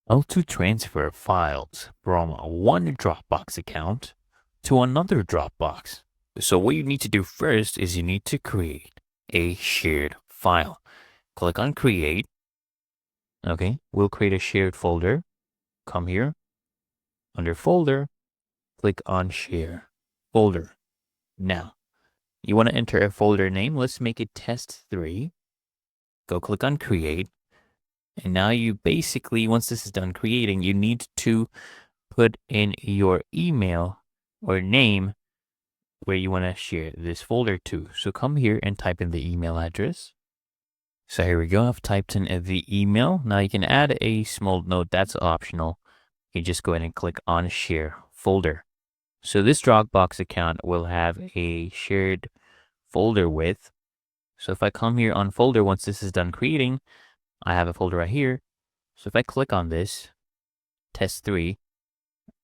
How to transfer files from one Dropbox account to another Dropbox. So what you need to do first is you need to create a shared file. Click on create. Okay, we'll create a shared folder. Come here, under folder, click on share folder. Now, you want to enter a folder name. Let's make it test3. Go click on create. And now you basically, once this is done creating, you need to put in your email or name where you want to share this folder to. So come here and type in the email address. So here we go. I've typed in the email. Now you can add a small note. That's optional. You just go ahead and click on share folder. So this Dropbox account will have a shared folder with. So if I come here on folder, once this is done creating, I have a folder right here. So if I click on this, test3,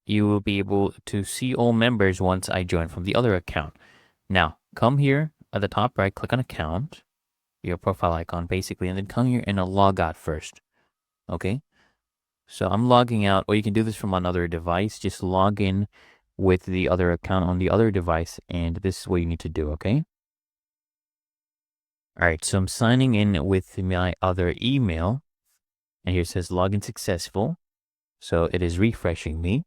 you will be able to see all members once I join from the other account. Now, come here at the top right, click on account, your profile icon basically, and then come here and log out first. Okay? So I'm logging out, or you can do this from another device. Just log in with the other account on the other device, and this is what you need to do, okay? All right, so I'm signing in with my other email, and here it says login successful. So it is refreshing me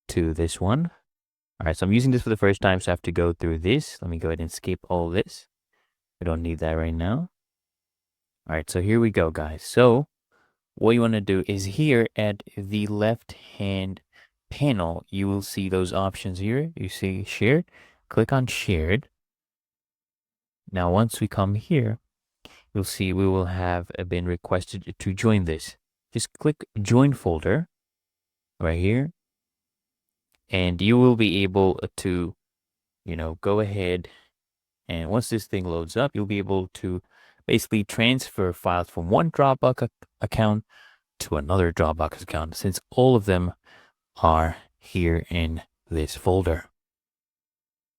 to this one. All right, so I'm using this for the first time, so I have to go through this. Let me go ahead and skip all this. We don't need that right now. All right, so here we go, guys. So what you want to do is here at the left-hand panel, you will see those options here. You see shared. Click on shared. Now, once we come here, you'll see we will have been requested to join this. Just click join folder right here. And you will be able to, go ahead. And once this thing loads up, you'll be able to basically transfer files from one Dropbox account to another Dropbox account, since all of them are here in this folder.